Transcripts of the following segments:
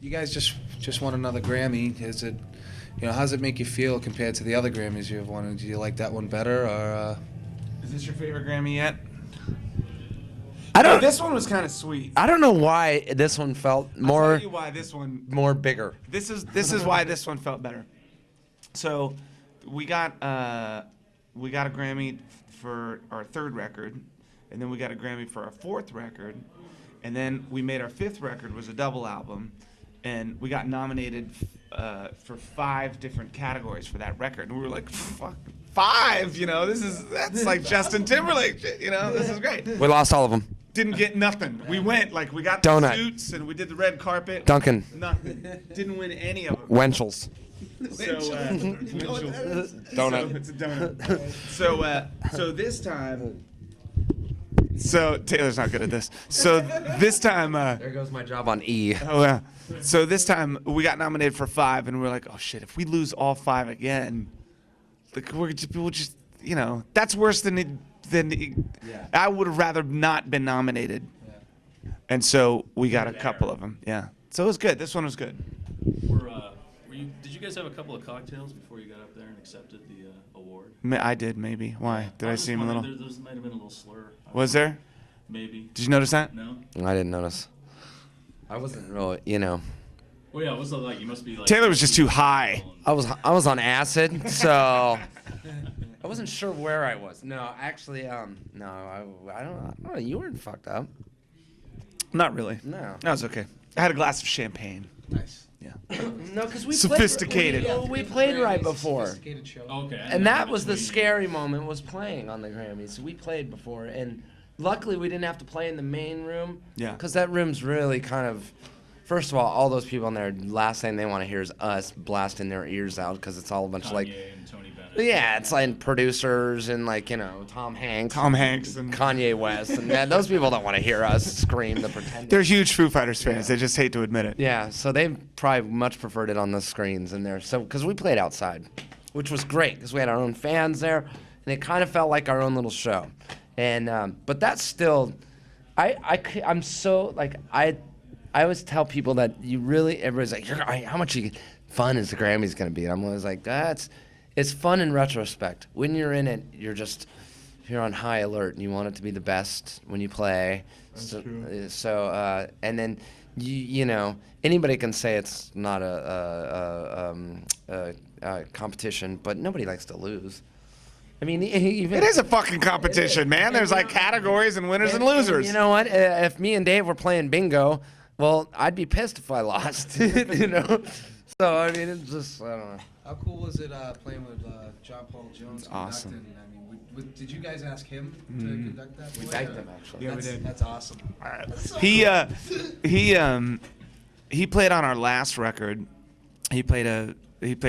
You guys just won another Grammy. Is it, how does it make you feel compared to the other Grammys you've won? Do you like that one better, or? Is this your favorite Grammy yet? I don't. This one was kind of sweet. I don't know why this one felt more. I'll tell you why this one. More bigger. This is why this one felt better. So, we got a Grammy for our third record, and then we got a Grammy for our fourth record, and then we made our fifth record was a double album, and we got nominated for 5 different categories for that record, and we were like, fuck. 5, that's like Justin Timberlake shit, this is great. We lost all of them. Didn't get nothing. We went, we got Donut. the suits and we did the red carpet. Duncan. Nothing. Didn't win any of them. Wenchels. So, Donut. So, it's a donut. So this time, Taylor's not good at this. So this time, There goes my job on E. oh yeah. So this time we got nominated for 5 and we were like, oh shit, if we lose all 5 again, we'll just, that's worse than I would have rather not been nominated. Yeah. And so we got a couple of them. Yeah. So it was good. This one was good. Did you guys have a couple of cocktails before you got up there and accepted the award? I did, maybe. Why? Did I seem a little? There might have been a little slur. Was there? Maybe. Did you notice that? No? I didn't notice. I wasn't really, Well, yeah, what's it like? You must be like. Taylor was just too high. I was on acid, so I wasn't sure where I was. No, actually, no, I don't know. You weren't fucked up. Not really. No. That was okay. I had a glass of champagne. Nice. Yeah. No, because we Sophisticated. We played right before. Sophisticated show. Okay. And that was the scary moment, was playing on the Grammys. We played before, and luckily we didn't have to play in the main room. Yeah. Because that room's really kind of, first of all those people in there, last thing they want to hear is us blasting their ears out, because it's all a bunch of Kanye and Tony Bennett. yeah, it's like producers and Tom Hanks and Kanye West, and those people don't want to hear us scream the Pretenders. they're huge Foo Fighters fans. They just hate to admit it. Yeah, so they probably much preferred it on the screens in there. So, because we played outside, which was great, because we had our own fans there, and it kind of felt like our own little show. And but that's still, I'm so I always tell people that everybody's like, how much fun is the Grammys gonna be? And I'm always like, it's fun in retrospect. When you're in it, you're on high alert and you want it to be the best when you play. That's so, true. So and then anybody can say it's not a competition, but nobody likes to lose. I mean, even It is a fucking competition, man. There's categories and winners and losers. You know what? If me and Dave were playing bingo, well, I'd be pissed if I lost. So I mean, it's just, I don't know. How cool was it playing with John Paul Jones? Awesome. Conducting? Did you guys ask him to conduct that? We thanked him, actually. Yeah, we did. That's awesome. He played on our last record. He played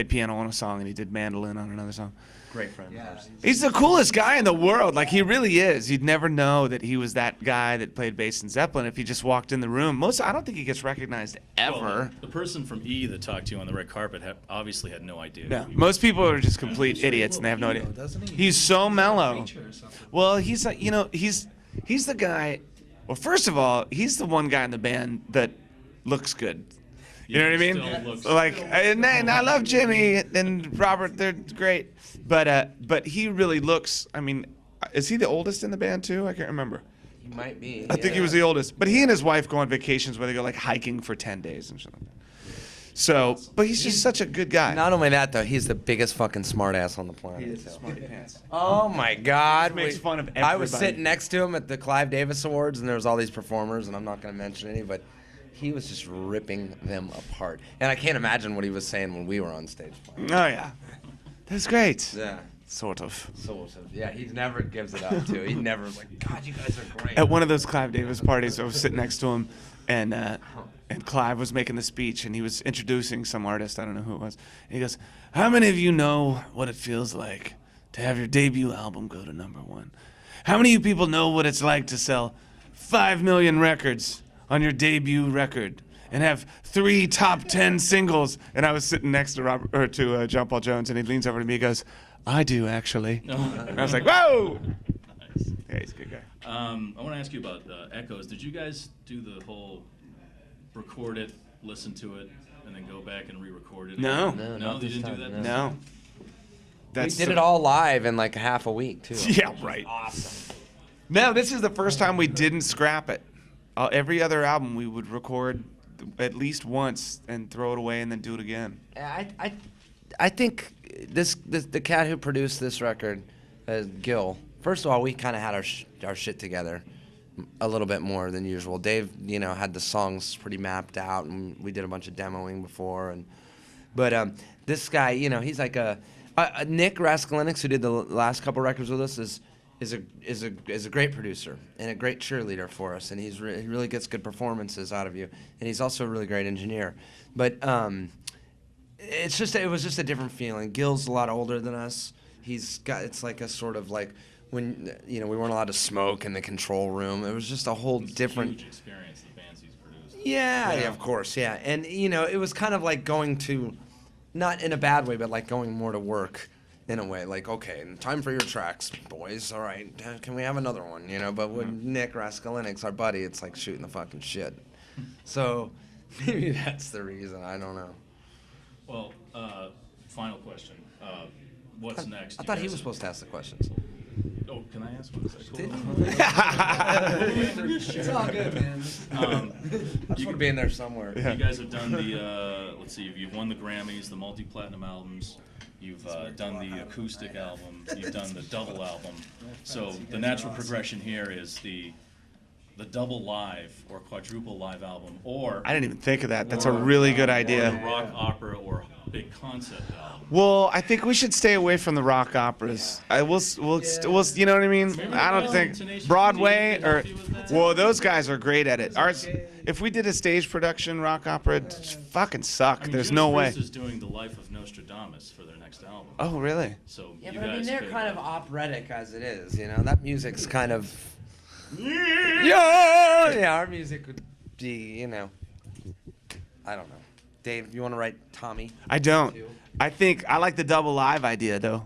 piano on a song and he did mandolin on another song. Great friend. Yeah. He's the coolest guy in the world. He really is. You'd never know that he was that guy that played bass in Zeppelin if he just walked in the room. I don't think he gets recognized ever. Well, the person from E that talked to you on the red carpet obviously had no idea. No, most people are just complete idiots and they have no idea. Doesn't he? He's so mellow. Feature or something. Well, he's he's the guy. Well, first of all, he's the one guy in the band that looks good. You know what I mean? Still looks- And I love Jimmy and Robert. They're great. But he really looks. I mean, is he the oldest in the band too? I can't remember. He might be. I think he was the oldest. But he and his wife go on vacations where they go hiking for 10 days and shit like that. So, but he's just such a good guy. Not only that, though, he's the biggest fucking smartass on the planet. He is the smarty pants. Oh my God! He makes fun of I was everybody. sitting next to him at the Clive Davis Awards, and there was all these performers, and I'm not going to mention any, but he was just ripping them apart. And I can't imagine what he was saying when we were on stage playing. Oh yeah, that's great. Yeah. Sort of. Yeah, he never gives it up, too. He never's like, God, you guys are great. At one of those Clive Davis parties, I was sitting next to him, and Clive was making the speech, and he was introducing some artist. I don't know who it was. And he goes, "How many of you know what it feels like to have your debut album go to #1? How many of you people know what it's like to sell 5 million records on your debut record and have 3 top 10 singles?" And I was sitting next to John Paul Jones, and he leans over to me and goes, "I do, actually." And I was like, whoa! Nice. Yeah, he's a good guy. I want to ask you about Echoes. Did you guys do the whole record it listen to it and then go back and re-record it? No. No, No, not they this didn't do time, that? No. We did it all live in like half a week too. Yeah, right. Awesome. No, this is the first time we didn't scrap it. Every other album we would record at least once and throw it away and then do it again. I think the cat who produced this record, Gil. First of all, we kind of had our shit together a little bit more than usual. Dave, had the songs pretty mapped out, and we did a bunch of demoing before. But this guy, he's like Nick Raskulinix, who did the last couple records with us, is a great producer and a great cheerleader for us, and he really gets good performances out of you, and he's also a really great engineer. But it was just a different feeling. Gil's a lot older than us. It's like a sort of like when we weren't allowed to smoke in the control room. It was just a whole different Huge experience, the bands he's produced. Yeah, of course, yeah. And it was kind of like going to, not in a bad way, but like going more to work in a way. Like, okay, time for your tracks, boys. All right, can we have another one? But with Nick Raskulinix, our buddy, it's like shooting the fucking shit. So maybe that's the reason. I don't know. Well, final question. What's next? I thought he was supposed to ask the questions. Oh, can I ask one? Is that cool? It's all good, man. I just want to be in there somewhere. You guys have done the, let's see, you've won the Grammys, the multi-platinum albums, you've done the acoustic album, you've done the double album. So the natural progression here is the double live or quadruple live album, or I didn't even think of that. That's a really good or idea. a rock opera or big concept album. Well, I think we should stay away from the rock operas. We'll you know what I mean? I don't think Broadway or well, those guys are great at it. Ours, if we did a stage production rock opera, it'd fucking suck. I mean, There's Judas no way. Priest is doing the Life of Nostradamus for their next album. Oh, really? So Yeah, you but I mean, guys they're could, kind of operatic as it is, That music's kind of... Yeah, our music would be, I don't know. Dave, you want to write Tommy? I don't. I think I like the double live idea though.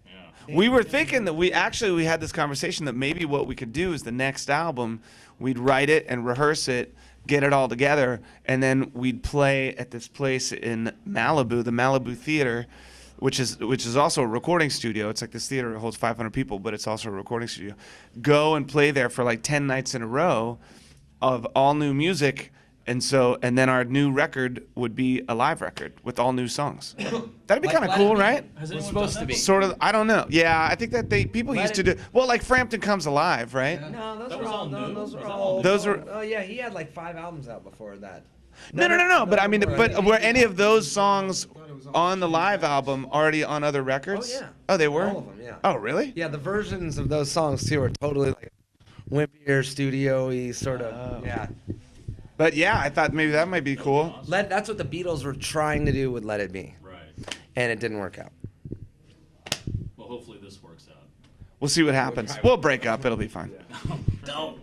Yeah. We were thinking that we had this conversation that maybe what we could do is the next album, we'd write it and rehearse it, get it all together, and then we'd play at this place in Malibu, the Malibu Theater, which is also a recording studio. It's like this theater that holds 500 people, but it's also a recording studio. Go and play there for like 10 nights in a row of all new music. And then our new record would be a live record with all new songs. That'd be Like kind of Let cool, It Be. right? Has We're anyone supposed done to that be. Sort of. I don't know. Yeah, I think that people Let used to It- do well, like Frampton Comes Alive, right? No, those That were was all new? Those were Was that all. all new? Those were- Oh yeah, he had like 5 albums out before that. No. But I mean, Right. were any of those songs on the live album already on other records? Oh, yeah. Oh, they were. All of them, yeah. Oh, really? Yeah, the versions of those songs too are totally like wimpier, studio-y sort of. Oh. Yeah. But yeah, I thought maybe that might be cool. That's what the Beatles were trying to do with Let It Be, Right. and it didn't work out. Well, hopefully this works out. We'll see what happens. We'll break up. It'll be fine. Don't.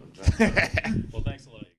Well, thanks a lot.